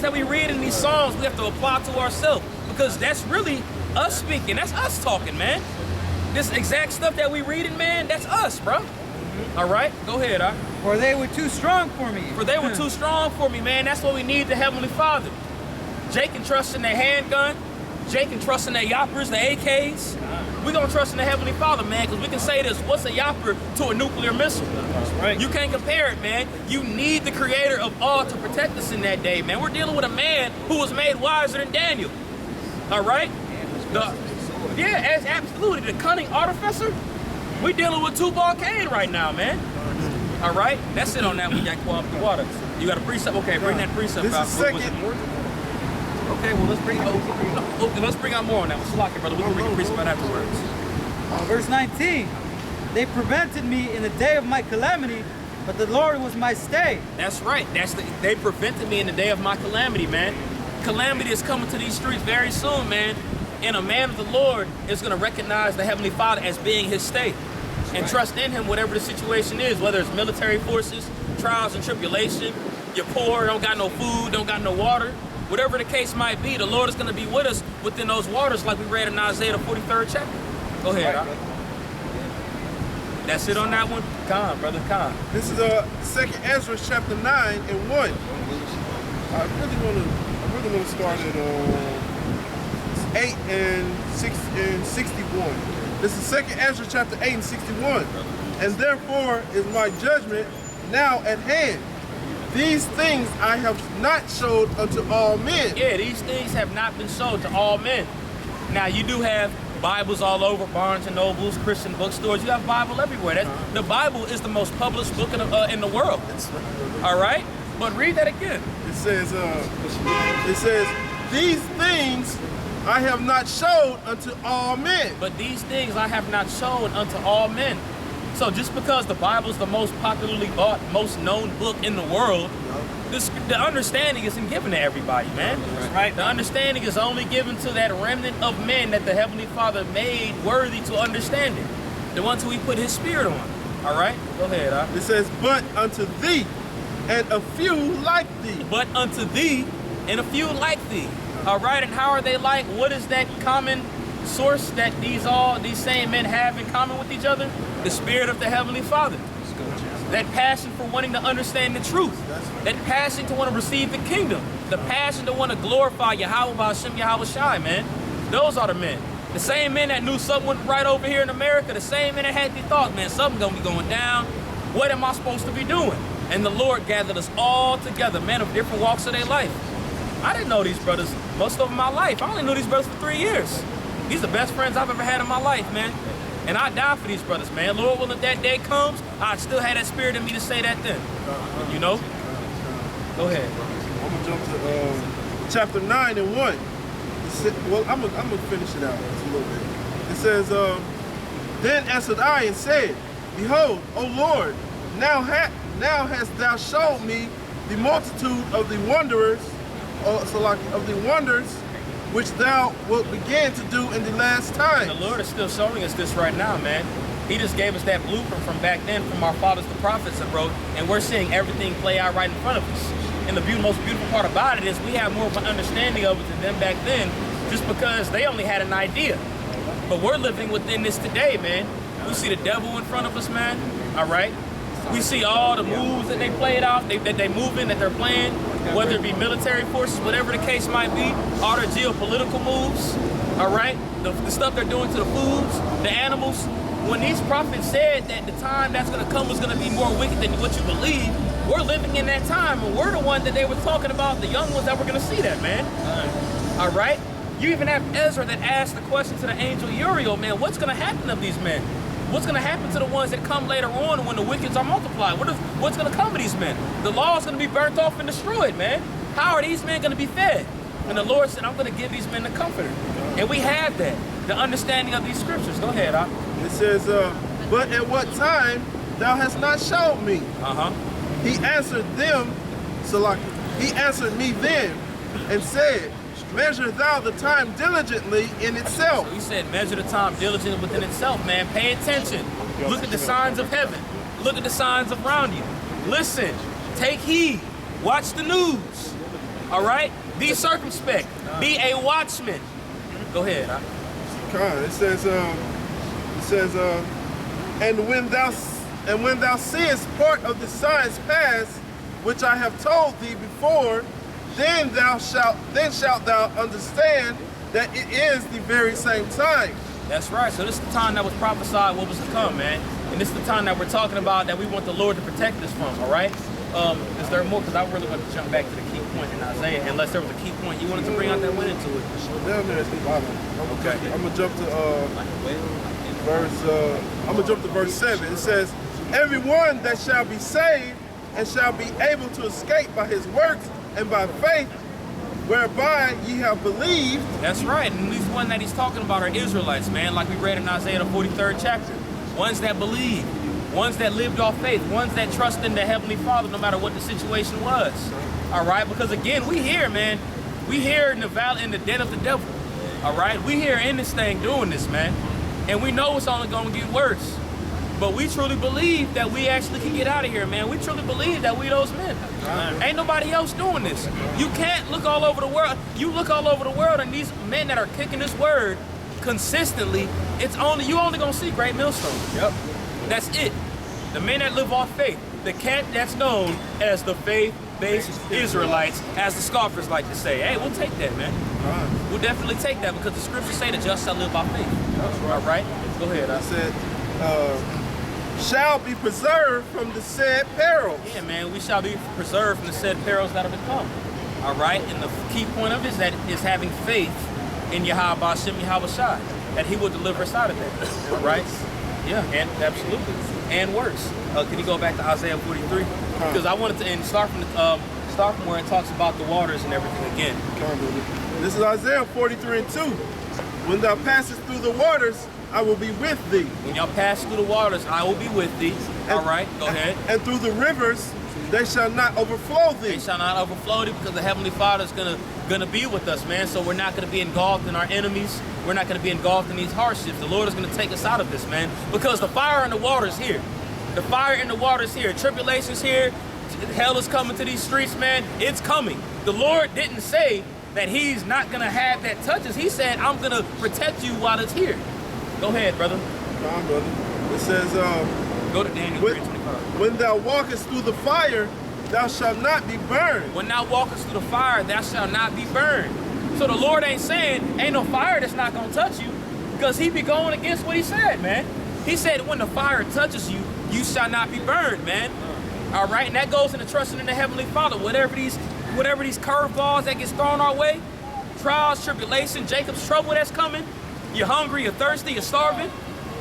that we read in these Psalms, we have to apply to ourselves, because that's really us speaking. That's us talking, man. This exact stuff that we reading, man, that's us, bro. All right, go ahead, For they were too strong for me. For they were too strong for me, man. That's what we need the Heavenly Father. Jake can trust in their handgun. Jake can trust in their yoppers, the AKs. We're going to trust in the Heavenly Father, man, because we can say this, what's a yopper to a nuclear missile? That's right. You can't compare it, man. You need the creator of all to protect us in that day, man. We're dealing with a man who was made wiser than Daniel. All right? Absolutely. The cunning artificer. We're dealing with Tubal Cain right now, man. All right? That's it on that one, Jack. The water. You got a precept? Okay, bring that precept out. Okay, well, let's bring out more on that one. Salaki, brother. We can bring a precept out afterwards. Verse 19. They prevented me in the day of my calamity, but the Lord was my stay. That's right. They prevented me in the day of my calamity, man. Calamity is coming to these streets very soon, man. And a man of the Lord is going to recognize the Heavenly Father as being his stay. And trust in him whatever the situation is, whether it's military forces, trials and tribulation, you're poor, don't got no food, don't got no water. Whatever the case might be, the Lord is going to be with us within those waters like we read in Isaiah the 43rd chapter. Go ahead, That's it on that one? Khan, brother, Khan. This is 2nd Ezra chapter 9 and 1. I really want to start at 8 and 61. This is 2nd Ezra chapter 8 and 61. And therefore is my judgment now at hand. These things I have not showed unto all men. Yeah, these things have not been showed to all men. Now, you do have Bibles all over, Barnes and Nobles, Christian bookstores. You have Bible everywhere. The Bible is the most published book in the world. All right? But read that again. It says, these things I have not showed unto all men. But these things I have not shown unto all men. So just because the Bible is the most popularly bought, most known book in the world, the understanding isn't given to everybody, man. Right? The understanding is only given to that remnant of men that the Heavenly Father made worthy to understand it. The ones who he put his spirit on. All right? Go ahead, It says, but unto thee, and a few like thee. But unto thee, and a few like thee. All right? And how are they like? What is that common source that these same men have in common with each other? The spirit of the Heavenly Father. That passion for wanting to understand the truth. That passion to want to receive the kingdom. The passion to want to glorify Yahweh Hashem Yahweh Shai, man. Those are the men. The same men that knew something wasn't right over here in America. The same men that had the thought, man, something's going to be going down. What am I supposed to be doing? And the Lord gathered us all together, men of different walks of their life. I didn't know these brothers most of my life. I only knew these brothers for 3 years. These are the best friends I've ever had in my life, man. And I die for these brothers, man. Lord willing, that day comes, I still had that spirit in me to say that then. You know? Go ahead. I'm going to jump to chapter 9 and 1. I'm going to finish it out just a little bit. It says, then answered I and said, behold, O Lord, now hast thou showed me the multitude of the wonders, which thou wilt begin to do in the last time. And the Lord is still showing us this right now, man. He just gave us that blueprint from back then, from our fathers, the prophets that wrote, and we're seeing everything play out right in front of us. And the most beautiful part about it is we have more of an understanding of it than them back then, just because they only had an idea. But we're living within this today, man. We see the devil in front of us, man. All right? We see all the moves that they played out, that they move in, that they're playing, whether it be military forces, whatever the case might be, all their geopolitical moves, all right? The stuff they're doing to the foods, the animals. When these prophets said that the time that's going to come was going to be more wicked than what you believe, we're living in that time, and we're the one that they were talking about, the young ones that were going to see that, man. All right? You even have Ezra that asked the question to the angel Uriel, man, what's going to happen to these men? What's going to happen to the ones that come later on when the wickeds are multiplied? What's going to come to these men? The law is going to be burnt off and destroyed, man. How are these men going to be fed? And the Lord said, I'm going to give these men the comforter. And we have that, the understanding of these scriptures. Go ahead, It says, but at what time thou hast not showed me? He answered he answered me then and said, measure thou the time diligently in itself. So he said, measure the time diligently within itself, man. Pay attention. Look at the signs of heaven. Look at the signs around you. Listen. Take heed. Watch the news. All right? Be circumspect. Be a watchman. Go ahead. It says, and when thou seest part of the signs pass, which I have told thee before, then shalt thou understand that it is the very same time. That's right. So this is the time that was prophesied what was to come, man. And this is the time that we're talking about that we want the Lord to protect us from, all right? Is there more? Because I really want to jump back to the key point in Isaiah, unless there was a key point you wanted to bring out that went into it. Down there at the bottom. Okay. I'm gonna jump to verse 7. It says, everyone that shall be saved and shall be able to escape by his works and by faith, whereby ye have believed. That's right. And these ones that he's talking about are Israelites, man, like we read in Isaiah the 43rd chapter. Ones that believe, ones that lived off faith, ones that trust in the Heavenly Father no matter what the situation was. All right? Because again, we here, man. We here in the valley, in the den of the devil. All right? We here in this thing doing this, man. And we know it's only going to get worse. But we truly believe that we actually can get out of here, man. We truly believe that we those men. Ain't nobody else doing this. You can't look all over the world. You look all over the world and these men that are kicking this word consistently, you only gonna see great millstones. Yep. That's it. The men that live off faith. The camp that's known as the faith-based Israelites, as the scoffers like to say. Hey, we'll take that, man. We'll definitely take that because the scriptures say the just shall live by faith. That's right. All right? Go ahead. I said, shall be preserved from the said perils. Yeah, man, we shall be preserved from the said perils that are to come. All right? And the key point of it is having faith in Yahweh Hashem Yahweh Shai, that he will deliver us out of that. All right? Yeah, and absolutely. And worse. Can you go back to Isaiah 43? Because I wanted to start from where it talks about the waters and everything again. This is Isaiah 43:2. When thou passest through the waters, I will be with thee. When y'all pass through the waters, I will be with thee. All right, go ahead. And through the rivers, they shall not overflow thee. They shall not overflow thee because the Heavenly Father is gonna be with us, man. So we're not gonna be engulfed in our enemies. We're not gonna be engulfed in these hardships. The Lord is gonna take us out of this, man. Because the fire and the water is here. The fire and the water is here. Tribulation's here. Hell is coming to these streets, man. It's coming. The Lord didn't say that he's not gonna have that touch us. He said, I'm gonna protect you while it's here. Go ahead, brother. Come on, brother. It says, go to Daniel 3:25. When thou walkest through the fire, thou shalt not be burned. When thou walkest through the fire, thou shalt not be burned. So the Lord ain't saying, ain't no fire that's not gonna touch you, because he be going against what he said, man. He said, when the fire touches you, you shall not be burned, man. All right, and that goes into trusting in the Heavenly Father. Whatever these curveballs that gets thrown our way, trials, tribulation, Jacob's trouble that's coming, you're hungry, you're thirsty, you're starving.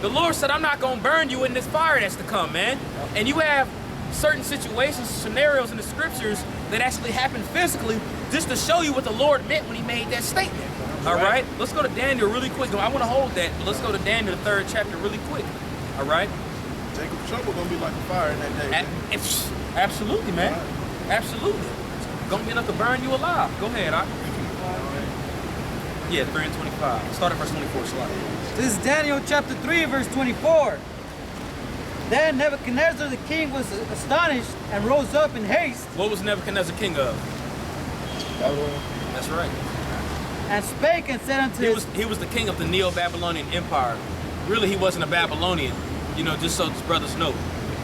The Lord said, I'm not going to burn you in this fire that's to come, man. And you have certain situations, scenarios in the scriptures that actually happen physically just to show you what the Lord meant when he made that statement. All right? Let's go to Daniel really quick. I want to hold that, but let's go to Daniel, the 3rd chapter, really quick. All right? Jacob's trouble going to be like a fire in that day. Absolutely, man. Absolutely. Going to be enough to burn you alive. Go ahead, Yeah, 3:25. Start at verse 24, slide. This is Daniel chapter 3, verse 24. Then Nebuchadnezzar the king was astonished and rose up in haste. What was Nebuchadnezzar king of? Babylon. That's right. And spake and said unto he was the king of the Neo-Babylonian Empire. Really, he wasn't a Babylonian, just so his brothers know.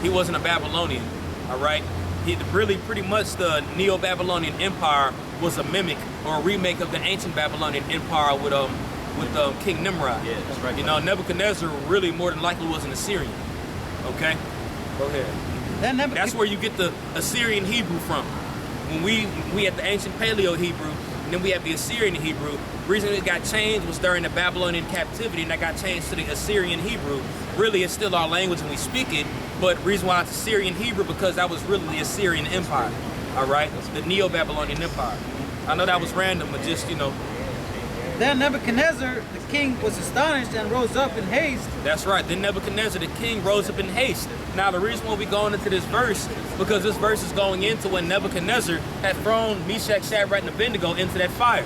He wasn't a Babylonian, all right? He really pretty much the Neo-Babylonian Empire was a mimic or a remake of the ancient Babylonian Empire with King Nimrod. Yeah, that's right. Nebuchadnezzar really more than likely was an Assyrian. Okay? Go ahead. That's where you get the Assyrian Hebrew from. When we had the ancient Paleo Hebrew, and then we have the Assyrian Hebrew. The reason it got changed was during the Babylonian captivity, and that got changed to the Assyrian Hebrew. Really, it's still our language and we speak it, but the reason why it's Assyrian Hebrew, because that was really the Assyrian Empire, all right? The Neo-Babylonian Empire. I know that was random, but just, Then Nebuchadnezzar the king was astonished and rose up in haste. That's right. Then Nebuchadnezzar the king rose up in haste. Now, the reason why we're going into this verse, because this verse is going into when Nebuchadnezzar had thrown Meshach, Shadrach, and Abednego into that fire,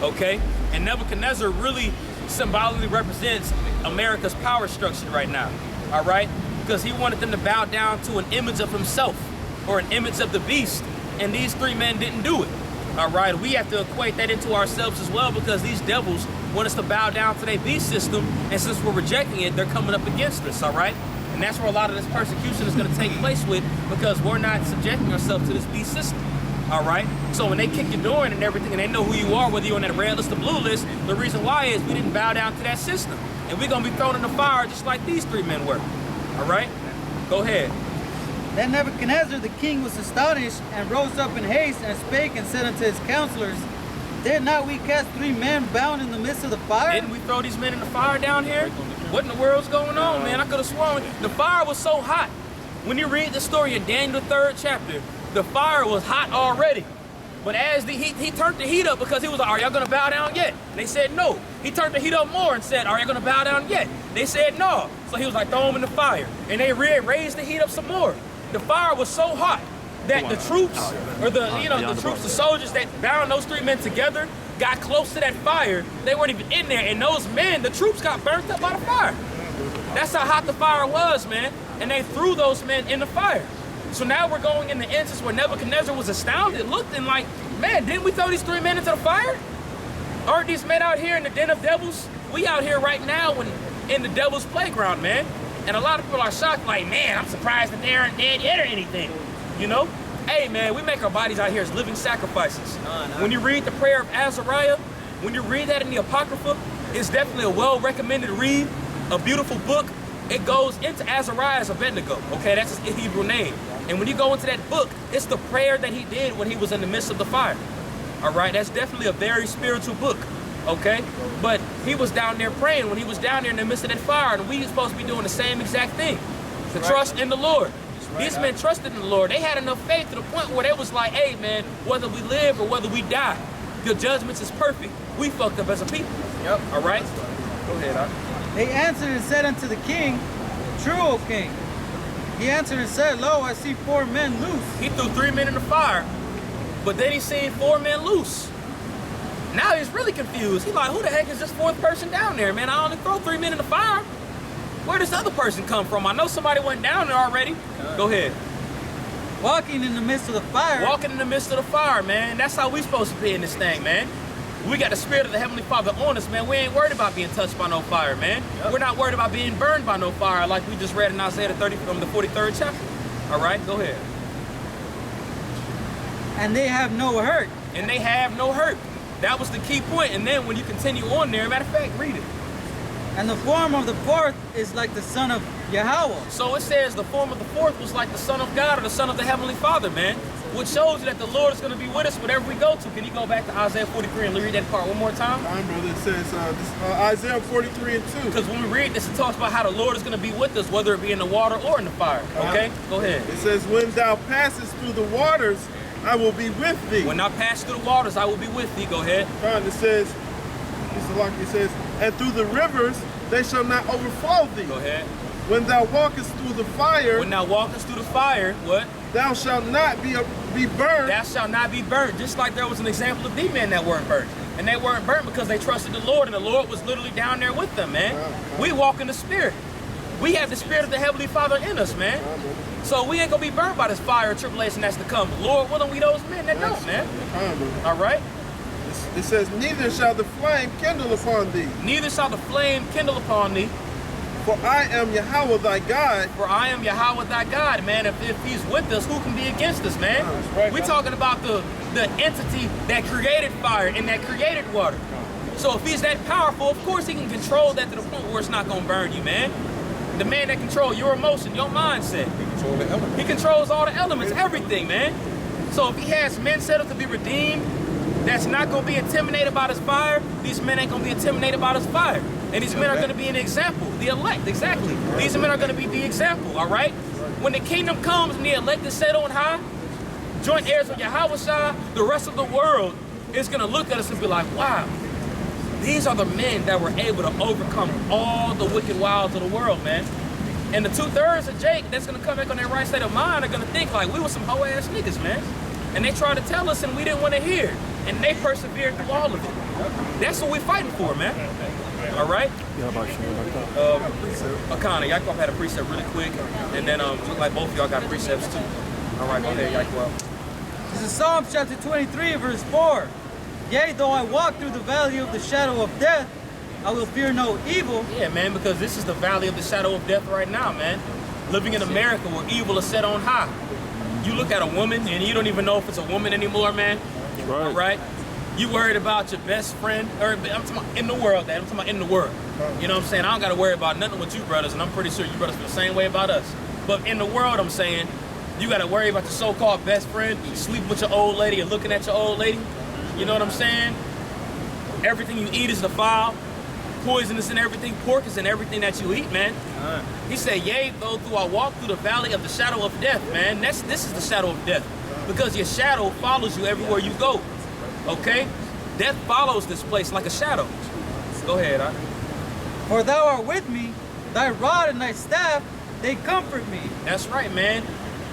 okay? And Nebuchadnezzar really symbolically represents America's power structure right now, all right? Because he wanted them to bow down to an image of himself or an image of the beast, and these three men didn't do it. All right, we have to equate that into ourselves as well, because these devils want us to bow down to their beast system, and since we're rejecting it, they're coming up against us, all right? And that's where a lot of this persecution is going to take place with, because we're not subjecting ourselves to this beast system, all right? So when they kick your door in and everything, and they know who you are, whether you're on that red list or blue list, the reason why is we didn't bow down to that system. And we're going to be thrown in the fire just like these 3 men were, all right? Go ahead. Then Nebuchadnezzar the king was astonished, and rose up in haste, and spake and said unto his counselors, Did not we cast 3 men bound in the midst of the fire? Didn't we throw these men in the fire down here? What in the world's going on, man? I could have sworn the fire was so hot. When you read the story in Daniel, the 3rd chapter, the fire was hot already. But as he turned the heat up, because he was like, are y'all gonna bow down yet? And they said no. He turned the heat up more and said, are y'all gonna bow down yet? They said no. So he was like, throw them in the fire. And they raised the heat up some more. The fire was so hot that the troops, or the troops, the soldiers that bound those 3 men together, got close to that fire. They weren't even in there, and those men, the troops, got burnt up by the fire. That's how hot the fire was, man. And they threw those men in the fire. So now we're going in the instance where Nebuchadnezzar was astounded, looked and like, man, didn't we throw these 3 men into the fire? Aren't these men out here in the den of devils? We out here right now in the devil's playground, man. And a lot of people are shocked, like, man, I'm surprised that they aren't dead yet or anything, you know? Hey, man, we make our bodies out here as living sacrifices. When you read the prayer of Azariah, when you read that in the Apocrypha, it's definitely a well-recommended read, a beautiful book. It goes into Azariah as Abednego, okay? That's his Hebrew name. And when you go into that book, it's the prayer that he did when he was in the midst of the fire, all right? That's definitely a very spiritual book, okay? But he was down there praying when he was down there in the midst of that fire, and we are supposed to be doing the same exact thing, to trust in the Lord. These men trusted in the Lord. They had enough faith to the point where they was like, hey, man, whether we live or whether we die, your judgments is perfect. We fucked up as a people. Yep. All right? Go ahead, They answered and said unto the king, True, O king. He answered and said, Lo, I see 4 men loose. He threw 3 men in the fire, but then he seen 4 men loose. Now he's really confused. He's like, who the heck is this 4th person down there, man? I only throw 3 men in the fire. Where does this other person come from? I know somebody went down there already. Go ahead. Walking in the midst of the fire. Walking in the midst of the fire, man. That's how we supposed to be in this thing, man. We got the Spirit of the Heavenly Father on us, man. We ain't worried about being touched by no fire, man. Yep. We're not worried about being burned by no fire, like we just read in Isaiah the 43rd chapter. All right, go ahead. And they have no hurt. And they have no hurt. That was the key point. And then when you continue on there, matter of fact, read it. And the form of the 4th is like the son of Yahweh. So it says the form of the 4th was like the Son of God, or the Son of the Heavenly Father, man. Which shows you that the Lord is going to be with us wherever we go to. Can you go back to Isaiah 43 and read that part one more time? All right, brother. It says Isaiah 43 and 2. Because when we read this, it talks about how the Lord is going to be with us, whether it be in the water or in the fire. Okay? Go ahead. It says, when thou passest through the waters, I will be with thee. When I pass through the waters, I will be with thee. Go ahead. It says, and through the rivers, they shall not overflow thee. Go ahead. When thou walkest through the fire. When thou walkest through the fire, what? Thou shalt not be burned. Thou shalt not be burnt. Just like there was an example of these men that weren't burnt. And they weren't burnt because they trusted the Lord, and the Lord was literally down there with them, man. We walk in the Spirit. We have the Spirit of the Heavenly Father in us, man. So we ain't going to be burned by this fire or tribulation that's to come. Lord willing, we those men that don't, man. All right? It says, neither shall the flame kindle upon thee. Neither shall the flame kindle upon thee. For I am Yahweh thy God. For I am Yahweh thy God, man. If he's with us, who can be against us, man? We're talking about the entity that created fire and that created water. So if he's that powerful, of course he can control that to the point where it's not going to burn you, man. The man that controls your emotion, your mindset. He controls all the elements, everything, man. So if he has men set up to be redeemed, that's not going to be intimidated by this fire, these men ain't going to be intimidated by this fire. And these men are going to be an example, the elect, exactly. These men are going to be the example, all right? When the kingdom comes and the elect is set on high, joint heirs with Yahweh, the rest of the world is going to look at us and be like, wow, these are the men that were able to overcome all the wicked wiles of the world, man. And the 2/3 of Jake that's going to come back on their right state of mind are going to think like, we were some hoe-ass niggas, man. And they tried to tell us and we didn't want to hear. And they persevered through all of it. That's what we're fighting for, man. All right? Akana, y'all had a precept really quick. And then look like both of y'all got precepts too. All right, go ahead, y'all. This is Psalms chapter 23, verse 4. Yea, though I walk through the valley of the shadow of death, I will fear no evil. Yeah, man, because this is the valley of the shadow of death right now, man. Living in America where evil is set on high. You look at a woman and you don't even know if it's a woman anymore, man. Right. Right? You worried about your best friend, or I'm talking about in the world, Dad. I'm talking about in the world. You know what I'm saying? I don't got to worry about nothing with you brothers, and I'm pretty sure you brothers feel the same way about us. But in the world, I'm saying, you got to worry about your so-called best friend, sleeping with your old lady and looking at your old lady. You know what I'm saying? Everything you eat is defiled. Poisonous in everything. Pork is in everything that you eat, man. He said, yea, though I walk through the valley of the shadow of death, man. This is the shadow of death. Because your shadow follows you everywhere you go. Okay? Death follows this place like a shadow. Go ahead, huh? For thou art with me, thy rod and thy staff, they comfort me. That's right, man.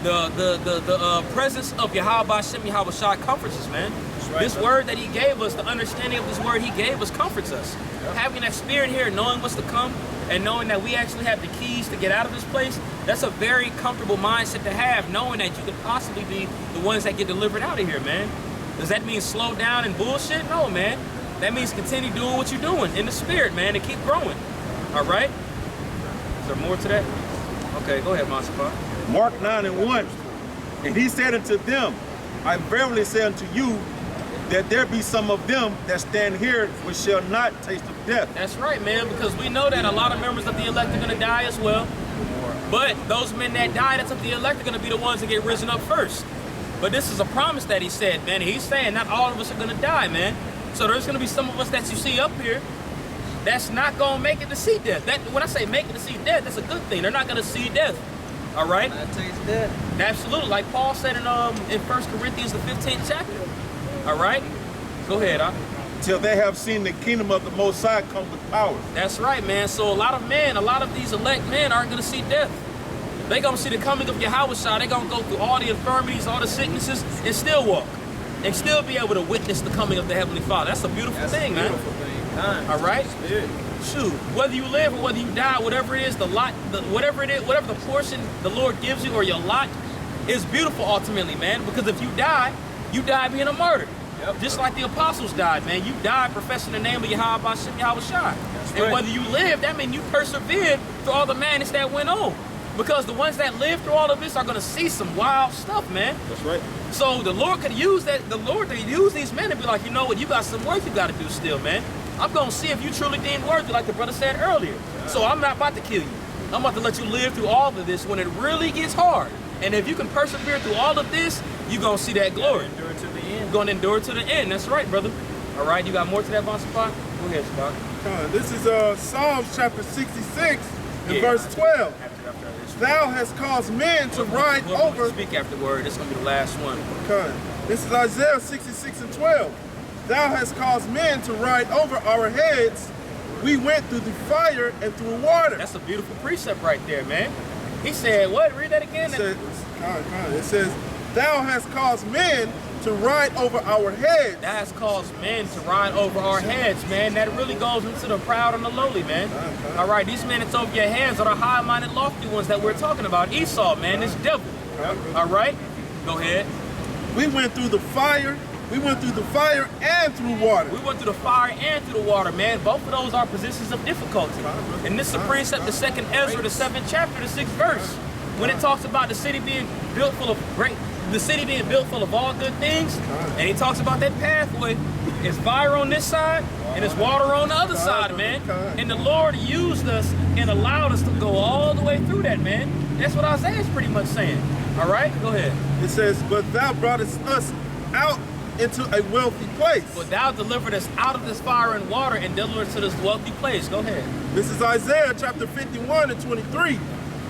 The presence of Yahweh Shem Yahweh Shai comforts us, man. Right, this word that he gave us, the understanding of this word he gave us comforts us. Yep. Having that spirit here, knowing what's to come, and knowing that we actually have the keys to get out of this place, that's a very comfortable mindset to have, knowing that you could possibly be the ones that get delivered out of here, man. Does that mean slow down and bullshit? No, man. That means continue doing what you're doing in the spirit, man, and keep growing. All right? Is there more to that? Okay, go ahead, Monsipar. Mark 9:1. And he said unto them, I verily say unto you, that there be some of them that stand here which shall not taste of death. That's right, man, because we know that a lot of members of the elect are going to die as well. But those men that die that's of the elect are going to be the ones that get risen up first. But this is a promise that he said, man. He's saying not all of us are going to die, man. So there's going to be some of us that you see up here that's not going to make it to see death. When I say make it to see death, that's a good thing. They're not going to see death. All right? That taste death. Absolutely. Like Paul said in 1 Corinthians, the 15th chapter. All right? Go ahead, huh? Till they have seen the kingdom of the Most High come with power. That's right, man. So a lot of these elect men aren't going to see death. They're going to see the coming of Yahweh Shai. They're going to go through all the infirmities, all the sicknesses, and still walk. And still be able to witness the coming of the Heavenly Father. That's a beautiful thing, man. All right? Shoot, whether you live or whether you die, whatever it is, whatever the portion the Lord gives you or your lot is beautiful ultimately, man. Because if you die being a martyr. Yep. Just like the apostles died, man. You died professing the name of Yahweh Shem Yahweh Shai. And whether you live, that means you persevered through all the madness that went on. Because the ones that live through all of this are going to see some wild stuff, man. That's right. So the Lord could use that. The Lord could use these men and be like, you know what? You got some work you got to do still, man. I'm going to see if you truly deemed worthy, like the brother said earlier. So I'm not about to kill you. I'm about to let you live through all of this when it really gets hard. And if you can persevere through all of this, you're going to see that glory. Endure to the end. Going to endure to the end. That's right, brother. All right, you got more to that, Von Spot? Go ahead, Spot. This is Psalms chapter 66 and verse 12. Thou hast caused men to ride over. Speak afterward. This is going to be the last one. Okay. This is Isaiah 66 and 12. Thou hast caused men to ride over our heads. We went through the fire and through water. That's a beautiful precept right there, man. He said, what? Read that again. It says, thou hast caused men to ride over our heads. That has caused men to ride over our heads, man. That really goes into the proud and the lowly, man. All right, these men that's over your heads are the high-minded, lofty ones that we're talking about. Esau, man, this devil. All right, go ahead. We went through the fire. We went through the fire and through water. We went through the fire and through the water, man. Both of those are positions of difficulty. And this is a precept, the 2nd Ezra, the 7th chapter, the 6th verse. When it talks about the city being built full of all good things, and he talks about that pathway. It's fire on this side, and it's water on the other side, man. And the Lord used us and allowed us to go all the way through that, man. That's what Isaiah is pretty much saying. All right, go ahead. It says, but thou broughtest us out into a wealthy place. But thou delivered us out of this fire and water and delivered us to this wealthy place. Go ahead. This is Isaiah chapter 51 and 23.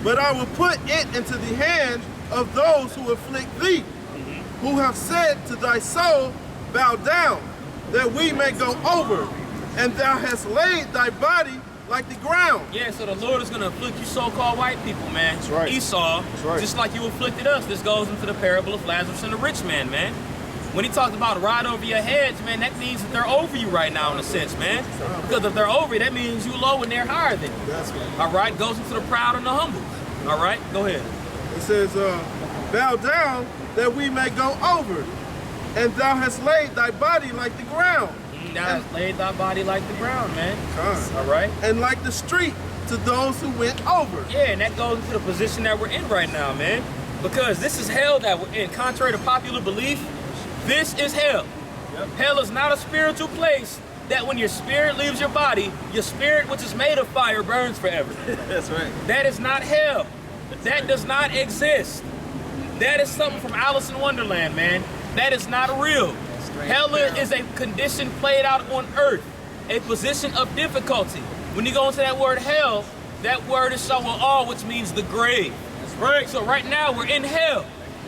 But I will put it into the hand of those who afflict thee, who have said to thy soul, bow down, that we may go over, and thou hast laid thy body like the ground. Yeah, so the Lord is going to afflict you so-called white people, man. That's right. Esau, That's right. Just like you afflicted us. This goes into the parable of Lazarus and the rich man, man. When he talked about ride over your heads, man, that means that they're over you right now in a sense, man. Because if they're over you, that means you low and they're higher than you. That's right. All right, goes into the proud and the humble. All right, go ahead. It says, bow down that we may go over, And thou hast laid thy body like the ground. Thou hast laid thy body like the ground, man. Con. All right? And like the street to those who went over. Yeah, and that goes into the position that we're in right now, man. Because this is hell that we're in. Contrary to popular belief, this is hell. Yep. Hell is not a spiritual place that when your spirit leaves your body, your spirit, which is made of fire, burns forever. That's right. That is not hell. That does not exist. That is something from Alice in Wonderland, man. That is not real. Hell is a condition played out on earth, a position of difficulty. When you go into that word hell, that word is shawa'al, which means the grave. That's right. So right now we're in hell.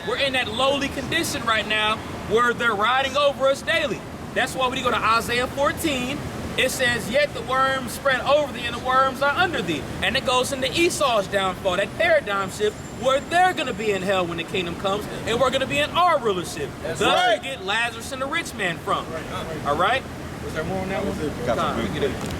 We're in that lowly condition right now where they're riding over us daily. That's why when you go to Isaiah 14, it says, yet the worms spread over thee and the worms are under thee. And it goes into Esau's downfall, that paradigm shift, where they're going to be in hell when the kingdom comes, and we're going to be in our rulership. That's Thus right. We get Lazarus and the rich man from. All right? Was there more on that one?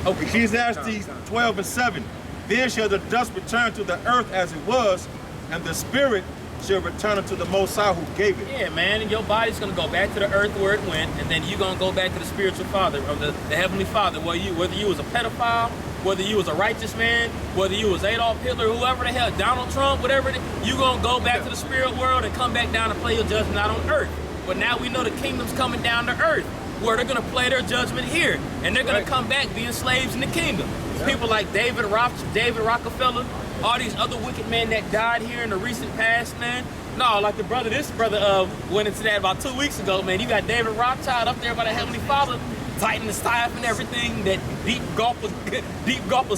Okay. Ecclesiastes 12:7. Then shall the dust return to the earth as it was, and the spirit shall return unto the Most High who gave it. Yeah, man, and your body's going to go back to the earth where it went, and then you're going to go back to the spiritual father, or the heavenly father, whether you was a pedophile, whether you was a righteous man, whether you was Adolf Hitler, whoever the hell, Donald Trump, whatever it is, you're going to go back to the spirit world and come back down and play your judgment out on earth. But now we know the kingdom's coming down to earth, where they're going to play their judgment here, and they're going to come back being slaves in the kingdom. People like David Rockefeller, all these other wicked men that died here in the recent past, man. No, like this brother went into that about 2 weeks ago, man. You got David Rothschild up there by the Heavenly Father, tightening his tie up and everything, that deep gulp of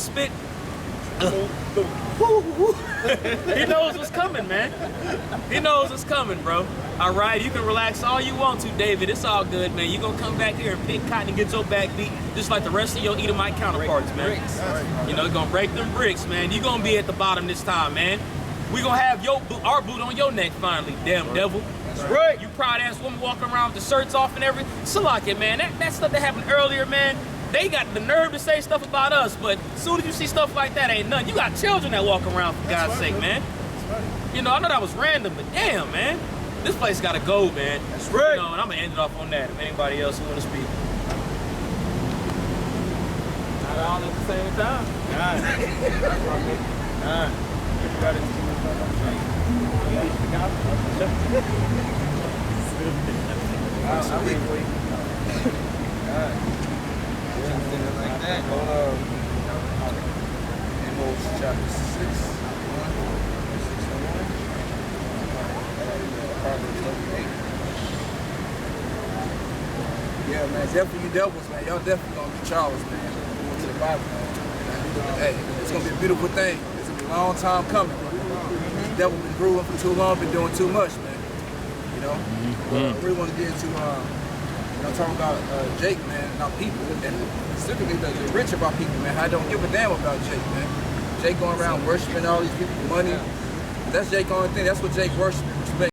spit. He knows what's coming, man. He knows what's coming, bro. All right, you can relax all you want to, David. It's all good, man. You're going to come back here and pick cotton and get your back beat just like the rest of your Edomite counterparts, man. You know, you're going to break them bricks, man. You're going to be at the bottom this time, man. We're going to have our boot on your neck finally, damn devil. That's right. You proud-ass woman walking around with the shirts off and everything. Salakia, man. That stuff that happened earlier, man, they got the nerve to say stuff about us, but as soon as you see stuff like that, ain't nothing. You got children that walk around, for God's sake, man. You know, I know that was random, but damn, man. This place gotta go, man. That's right. You know, and I'm gonna end it off on that. If anybody else want to speak. Not all at the same time. Like that. Amos chapter 6. Yeah, man, definitely you devils, man. Y'all definitely gonna be Charles, man. Going to the Bible, man. Hey, it's gonna be a beautiful thing. It's gonna be a long time coming. The devil been brewing for too long, been doing too much, man. You know? I really want to get into talking about Jake, man, and our people, and specifically the rich of our people, man. I don't give a damn about Jake, man. Jake going around worshiping all these people for money. That's Jake's only thing. That's what Jake worships, respect.